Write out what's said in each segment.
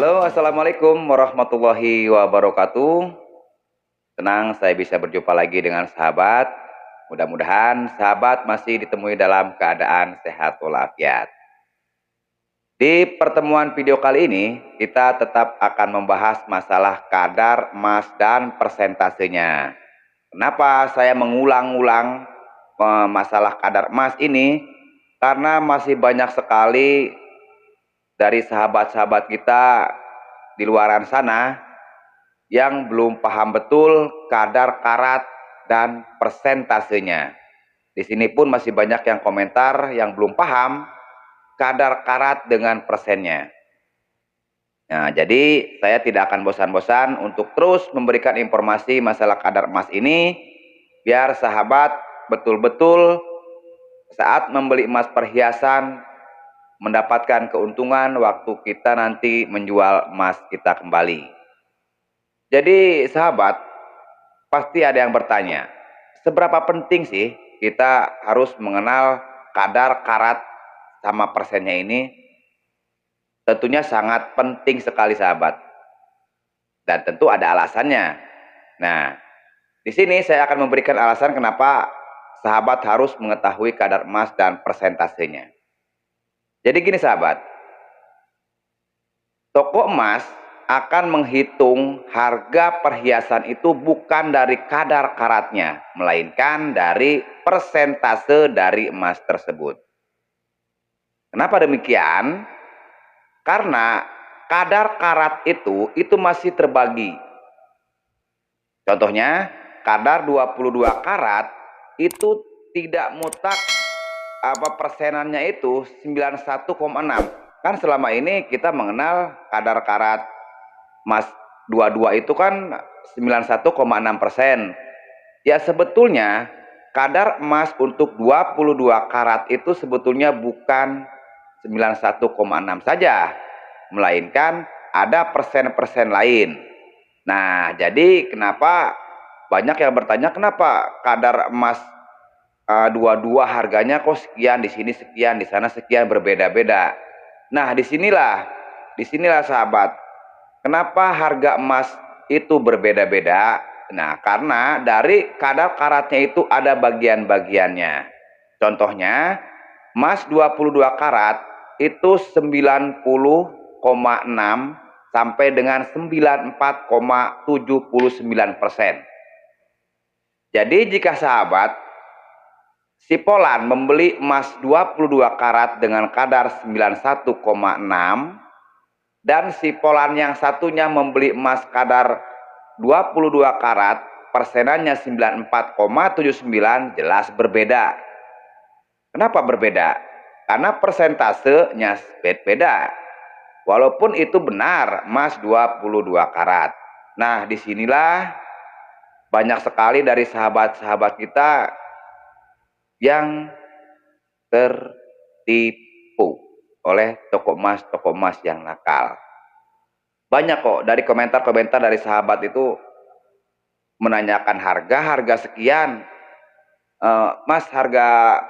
Halo, assalamualaikum warahmatullahi wabarakatuh. Senang saya bisa berjumpa lagi dengan sahabat. Mudah-mudahan sahabat masih ditemui dalam keadaan sehat walafiat. Di pertemuan video kali ini, kita tetap akan membahas masalah kadar emas dan persentasenya. Kenapa saya mengulang-ulang masalah kadar emas ini? Karena masih banyak sekali dari sahabat-sahabat kita di luaran sana yang belum paham betul kadar karat dan persentasenya. Di sini pun masih banyak yang komentar yang belum paham kadar karat dengan persennya. Nah, jadi saya tidak akan bosan-bosan untuk terus memberikan informasi masalah kadar emas ini biar sahabat betul-betul saat membeli emas perhiasan mendapatkan keuntungan waktu kita nanti menjual emas kita kembali. Jadi sahabat, pasti ada yang bertanya, seberapa penting sih kita harus mengenal kadar karat sama persennya ini? Tentunya sangat penting sekali sahabat. Dan tentu ada alasannya. Nah, di sini saya akan memberikan alasan kenapa sahabat harus mengetahui kadar emas dan persentasenya. Jadi gini sahabat, toko emas akan menghitung harga perhiasan itu bukan dari kadar karatnya, melainkan dari persentase dari emas tersebut. Kenapa demikian? Karena kadar karat itu masih terbagi. Contohnya, kadar 22 karat itu tidak mutlak persenannya itu 91,6. Kan selama ini kita mengenal kadar karat emas 22 itu kan 91,6%. Ya sebetulnya kadar emas untuk 22 karat itu sebetulnya bukan 91,6 saja, melainkan ada persen-persen lain. Nah, jadi kenapa banyak yang bertanya kenapa kadar emas 22 harganya kok sekian, di sini sekian, di sana sekian, berbeda-beda. Nah, disinilah sahabat, kenapa harga emas itu berbeda-beda? Nah, karena dari kadar karatnya itu ada bagian-bagiannya. Contohnya, emas 22 karat itu 90,6 sampai dengan 94,79%. Jadi jika sahabat si Polan membeli emas 22 karat dengan kadar 91,6 dan si Polan yang satunya membeli emas kadar 22 karat persenannya 94,79, jelas berbeda. Kenapa berbeda? Karena persentasenya beda. Walaupun itu benar emas 22 karat. Nah, disinilah banyak sekali dari sahabat-sahabat kita yang tertipu oleh toko emas yang nakal. Banyak kok dari komentar-komentar dari sahabat itu menanyakan harga sekian, Mas harga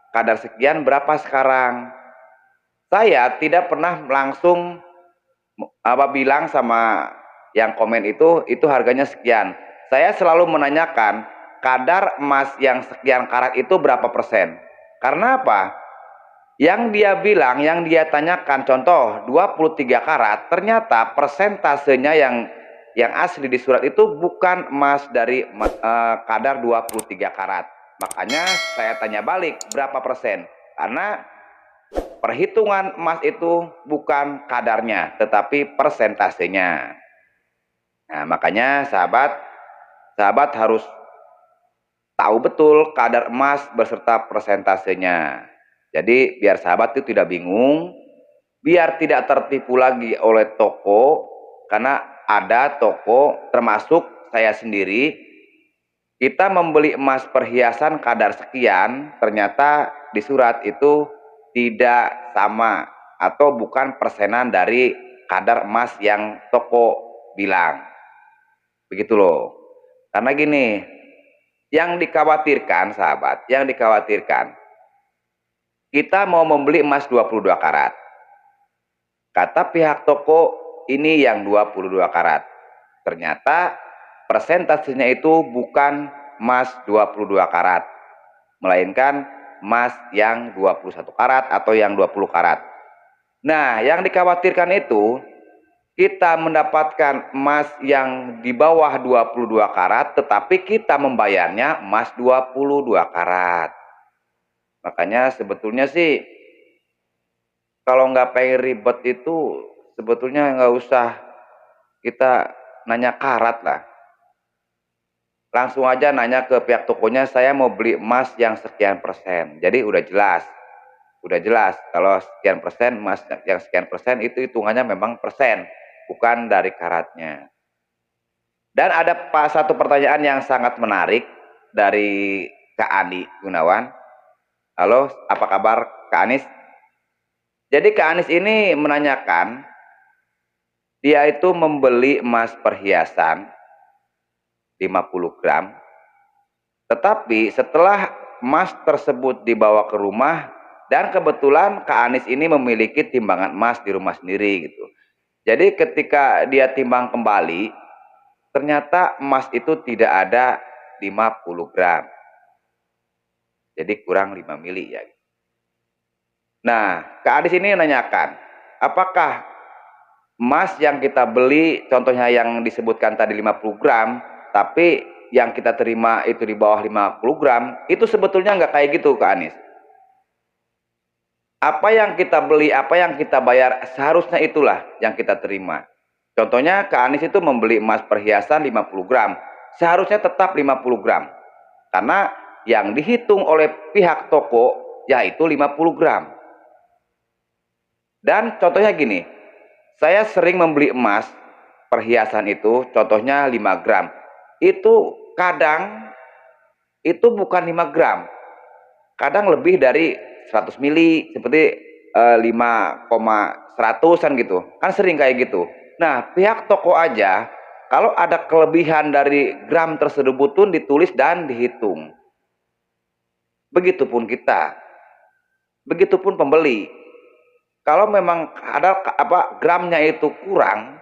kadar sekian berapa sekarang? Saya tidak pernah langsung bilang sama yang komen itu harganya sekian. Saya selalu menanyakan kadar emas yang sekian karat itu berapa persen. Karena apa? Yang dia bilang, yang dia tanyakan, contoh 23 karat, ternyata persentasenya yang asli di surat itu bukan emas dari kadar 23 karat. Makanya saya tanya balik, berapa persen? Karena perhitungan emas itu bukan kadarnya, tetapi persentasenya. Nah, makanya sahabat harus tahu betul kadar emas beserta persentasenya. Jadi biar sahabat itu tidak bingung, biar tidak tertipu lagi oleh toko, karena ada toko termasuk saya sendiri, kita membeli emas perhiasan kadar sekian, ternyata di surat itu tidak sama atau bukan persenan dari kadar emas yang toko bilang. Begitu loh. Karena gini, yang dikhawatirkan sahabat, yang dikhawatirkan, kita mau membeli emas 22 karat. Kata pihak toko, ini yang 22 karat. Ternyata persentasenya itu bukan emas 22 karat, melainkan emas yang 21 karat atau yang 20 karat. Nah, yang dikhawatirkan itu kita mendapatkan emas yang di bawah 22 karat, tetapi kita membayarnya emas 22 karat. Makanya sebetulnya sih, kalau nggak pengen ribet itu, sebetulnya nggak usah kita nanya karat lah. Langsung aja nanya ke pihak tokonya, saya mau beli emas yang sekian persen. Jadi udah jelas. Udah jelas, kalau sekian persen, emas yang sekian persen itu hitungannya memang persen, bukan dari karatnya. Dan ada satu pertanyaan yang sangat menarik dari Kak Andi Gunawan. Halo, apa kabar Kak Anis? Jadi Kak Anis ini menanyakan, dia itu membeli emas perhiasan 50 gram, tetapi setelah emas tersebut dibawa ke rumah, dan kebetulan Kak Anis ini memiliki timbangan emas di rumah sendiri gitu. Jadi ketika dia timbang kembali, ternyata emas itu tidak ada 50 gram. Jadi kurang 5 mili ya. Nah, Kak Adis ini menanyakan, apakah emas yang kita beli, contohnya yang disebutkan tadi 50 gram, tapi yang kita terima itu di bawah 50 gram, itu sebetulnya nggak kayak gitu Kak Anis. Apa yang kita beli, apa yang kita bayar, seharusnya itulah yang kita terima. Contohnya Kak Anis itu membeli emas perhiasan 50 gram, seharusnya tetap 50 gram. Karena yang dihitung oleh pihak toko yaitu 50 gram. Dan contohnya gini, saya sering membeli emas perhiasan itu, contohnya 5 gram. Itu kadang itu bukan 5 gram. Kadang lebih dari 100 mili, seperti 5,100-an gitu. Kan sering kayak gitu. Nah, pihak toko aja kalau ada kelebihan dari gram tersebut pun ditulis dan dihitung. Begitupun kita. Begitupun pembeli. Kalau memang ada gramnya itu kurang,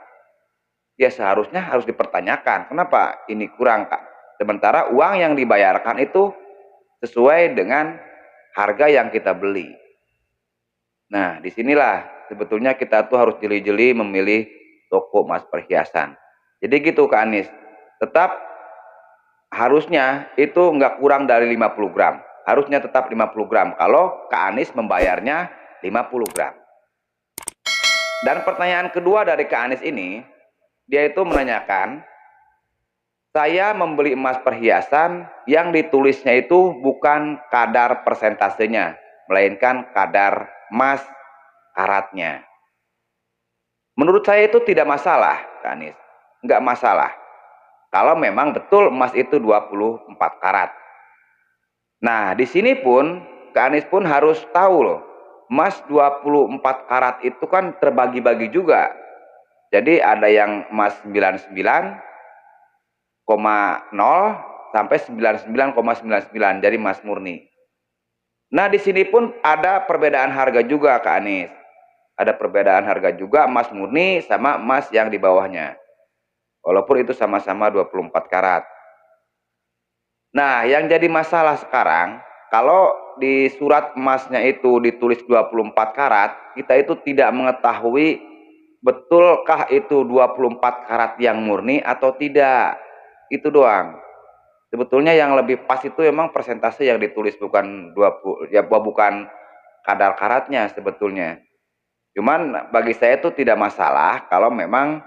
ya seharusnya harus dipertanyakan, kenapa ini kurang, Kak? Sementara uang yang dibayarkan itu sesuai dengan harga yang kita beli. Nah, disinilah sebetulnya kita tuh harus jeli-jeli memilih toko emas perhiasan. Jadi gitu Kak Anis. Tetap harusnya itu nggak kurang dari 50 gram. Harusnya tetap 50 gram kalau Kak Anis membayarnya 50 gram. Dan pertanyaan kedua dari Kak Anis ini, dia itu menanyakan, saya membeli emas perhiasan yang ditulisnya itu bukan kadar persentasenya, melainkan kadar emas karatnya. Menurut saya itu tidak masalah, Kak Anis. Nggak masalah. Kalau memang betul emas itu 24 karat. Nah, di sini pun Kak Anis pun harus tahu loh, emas 24 karat itu kan terbagi-bagi juga. Jadi ada yang emas 99,0 sampai 99,99, jadi emas murni. Nah, di sini pun ada perbedaan harga juga Kak Anis. Ada perbedaan harga juga emas murni sama emas yang di bawahnya. Walaupun itu sama-sama 24 karat. Nah, yang jadi masalah sekarang, kalau di surat emasnya itu ditulis 24 karat, kita itu tidak mengetahui betulkah itu 24 karat yang murni atau tidak. Itu doang. Sebetulnya yang lebih pas itu memang persentase yang ditulis, bukan 20, ya bukan kadar karatnya sebetulnya. Cuman bagi saya itu tidak masalah kalau memang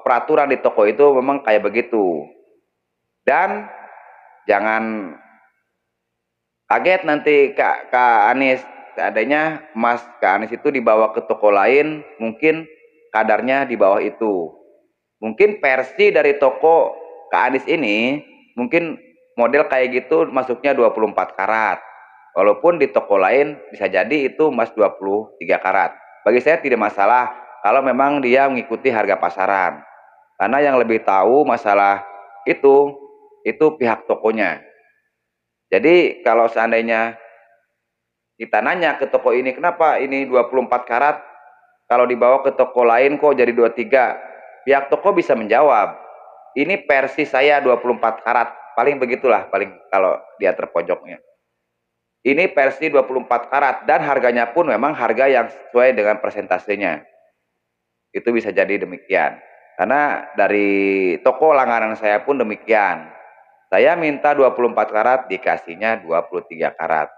peraturan di toko itu memang kayak begitu. Dan jangan kaget nanti Kak Anis, seandainya emas Kak Anis itu dibawa ke toko lain, mungkin kadarnya di bawah itu. Mungkin versi dari toko Kak Anis ini, mungkin model kayak gitu masuknya 24 karat. Walaupun di toko lain bisa jadi itu emas 23 karat. Bagi saya tidak masalah kalau memang dia mengikuti harga pasaran. Karena yang lebih tahu masalah itu pihak tokonya. Jadi kalau seandainya kita nanya ke toko ini, kenapa ini 24 karat? Kalau dibawa ke toko lain kok jadi 23? Pihak toko bisa menjawab, ini versi saya 24 karat. Paling begitulah, paling kalau dia terpojoknya. Ini versi 24 karat dan harganya pun memang harga yang sesuai dengan persentasenya. Itu bisa jadi demikian. Karena dari toko langganan saya pun demikian. Saya minta 24 karat, dikasihnya 23 karat.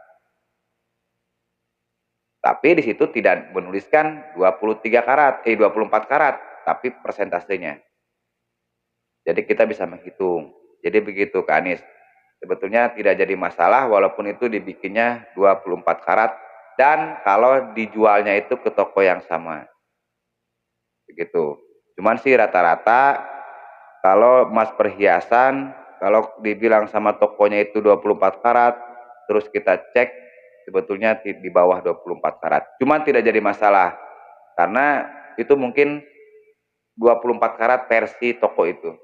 Tapi di situ tidak menuliskan 23 karat, 24 karat, tapi persentasenya. Jadi kita bisa menghitung. Jadi begitu Kak Anis. Sebetulnya tidak jadi masalah walaupun itu dibikinnya 24 karat dan kalau dijualnya itu ke toko yang sama. Begitu. Cuman sih rata-rata kalau emas perhiasan, kalau dibilang sama tokonya itu 24 karat, terus kita cek sebetulnya di bawah 24 karat. Cuman tidak jadi masalah karena itu mungkin 24 karat versi toko itu.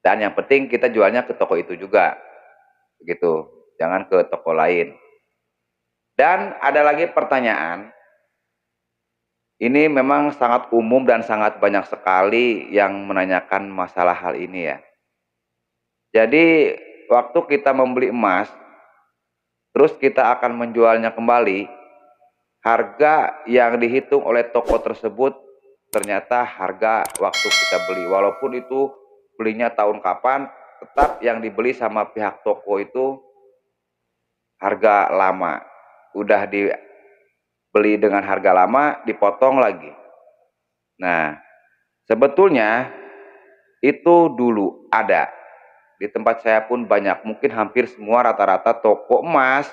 Dan yang penting kita jualnya ke toko itu juga. Begitu. Jangan ke toko lain. Dan ada lagi pertanyaan. Ini memang sangat umum dan sangat banyak sekali yang menanyakan masalah hal ini ya. Jadi waktu kita membeli emas, terus kita akan menjualnya kembali, harga yang dihitung oleh toko tersebut ternyata harga waktu kita beli. Walaupun itu belinya tahun kapan, tetap yang dibeli sama pihak toko itu harga lama. Udah dibeli dengan harga lama, dipotong lagi. Nah, sebetulnya itu dulu ada. Di tempat saya pun banyak, mungkin hampir semua rata-rata toko emas,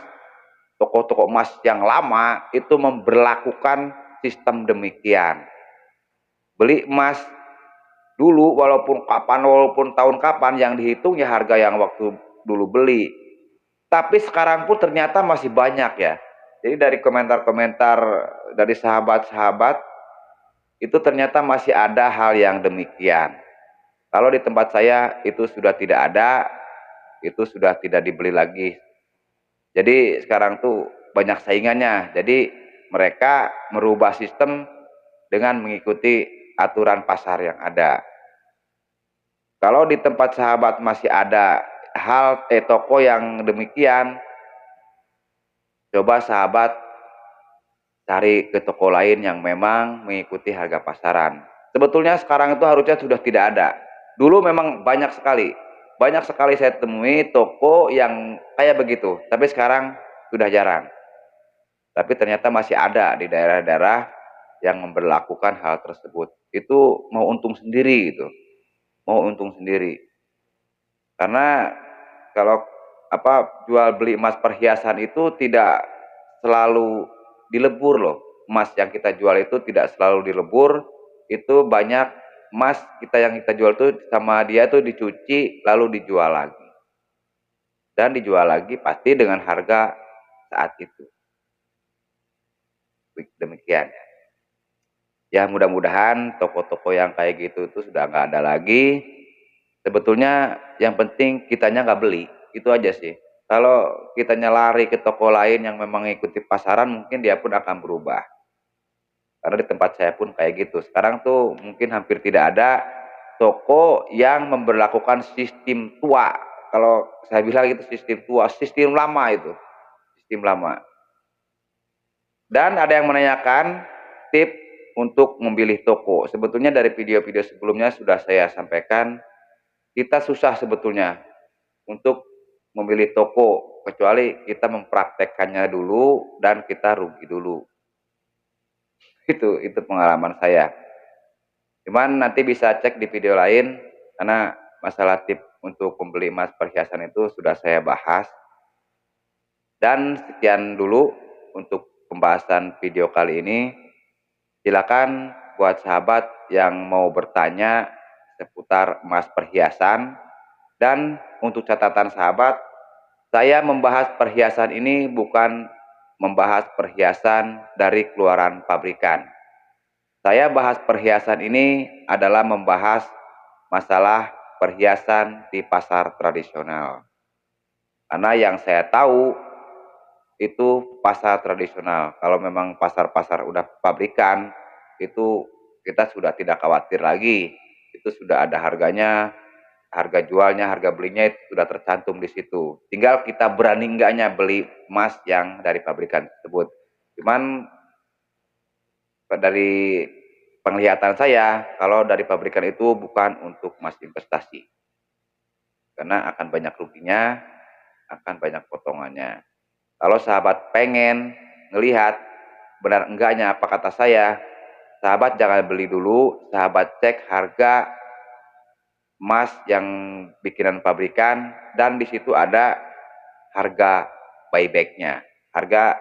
toko-toko emas yang lama itu memberlakukan sistem demikian. Beli emas dulu walaupun kapan, walaupun tahun kapan, yang dihitung ya harga yang waktu dulu beli. Tapi sekarang pun ternyata masih banyak ya. Jadi dari komentar-komentar dari sahabat-sahabat itu ternyata masih ada hal yang demikian. Kalau di tempat saya itu sudah tidak ada, itu sudah tidak dibeli lagi. Jadi sekarang tuh banyak saingannya. Jadi mereka merubah sistem dengan mengikuti aturan pasar yang ada. Kalau di tempat sahabat masih ada hal toko yang demikian, coba sahabat cari ke toko lain yang memang mengikuti harga pasaran. Sebetulnya sekarang itu harusnya sudah tidak ada. Dulu memang banyak sekali. Banyak sekali saya temui toko yang kayak begitu. Tapi sekarang sudah jarang. Tapi ternyata masih ada di daerah-daerah yang memberlakukan hal tersebut. Itu mau untung sendiri gitu. Mau untung sendiri. Karena kalau jual beli emas perhiasan itu tidak selalu dilebur loh. Emas yang kita jual itu tidak selalu dilebur, itu banyak emas yang kita jual tuh sama dia tuh dicuci lalu dijual lagi. Dan dijual lagi pasti dengan harga saat itu. Demikian. Ya mudah-mudahan toko-toko yang kayak gitu itu sudah nggak ada lagi. Sebetulnya yang penting kitanya nggak beli, itu aja sih. Kalau kitanya lari ke toko lain yang memang mengikuti pasaran, mungkin dia pun akan berubah. Karena di tempat saya pun kayak gitu. Sekarang tuh mungkin hampir tidak ada toko yang memberlakukan sistem tua. Kalau saya bilang itu sistem tua, sistem lama itu. Sistem lama. Dan ada yang menanyakan tip untuk memilih toko. Sebetulnya dari video-video sebelumnya sudah saya sampaikan, kita susah sebetulnya untuk memilih toko, kecuali kita mempraktekkannya dulu dan kita rugi dulu. Itu pengalaman saya. Cuman nanti bisa cek di video lain, karena masalah tip untuk membeli emas perhiasan itu sudah saya bahas. Dan sekian dulu untuk pembahasan video kali ini. Silakan buat sahabat yang mau bertanya seputar emas perhiasan. Dan untuk catatan sahabat, saya membahas perhiasan ini bukan membahas perhiasan dari keluaran pabrikan. Saya bahas perhiasan ini adalah membahas masalah perhiasan di pasar tradisional. Karena yang saya tahu, itu pasar tradisional. Kalau memang pasar-pasar udah pabrikan, itu kita sudah tidak khawatir lagi. Itu sudah ada harganya, harga jualnya, harga belinya itu sudah tercantum di situ. Tinggal kita berani enggaknya beli emas yang dari pabrikan tersebut. Cuman dari penglihatan saya, kalau dari pabrikan itu bukan untuk emas investasi. Karena akan banyak ruginya, akan banyak potongannya. Kalau sahabat pengen ngelihat benar enggaknya apa kata saya, sahabat jangan beli dulu, sahabat cek harga emas yang bikinan pabrikan dan di situ ada harga buybacknya, harga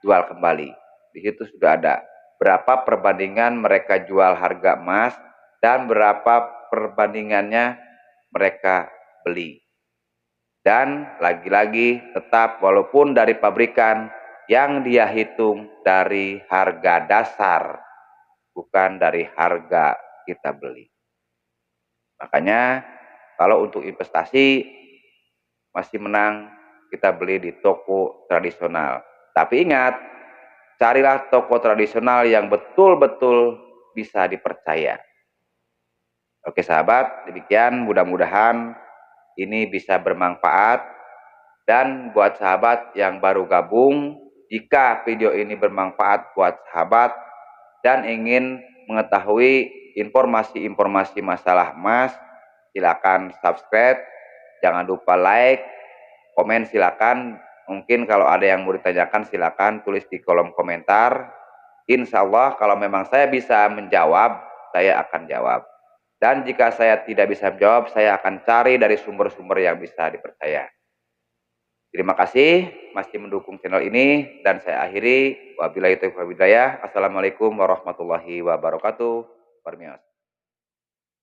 jual kembali. Di situ sudah ada berapa perbandingan mereka jual harga emas dan berapa perbandingannya mereka beli. Dan lagi-lagi tetap walaupun dari pabrikan yang dia hitung dari harga dasar, bukan dari harga kita beli. Makanya kalau untuk investasi masih menang kita beli di toko tradisional. Tapi ingat, carilah toko tradisional yang betul-betul bisa dipercaya. Oke sahabat, demikian mudah-mudahan ini bisa bermanfaat. Dan buat sahabat yang baru gabung, jika video ini bermanfaat buat sahabat dan ingin mengetahui informasi-informasi masalah emas, silakan subscribe, jangan lupa like, komen silakan. Mungkin kalau ada yang mau ditanyakan silakan tulis di kolom komentar. Insya Allah kalau memang saya bisa menjawab, saya akan jawab. Dan jika saya tidak bisa menjawab, saya akan cari dari sumber-sumber yang bisa dipercaya. Terima kasih masih mendukung channel ini dan saya akhiri. Wabillahi taufiq wal hidayah. Assalamualaikum warahmatullahi wabarakatuh. Permios.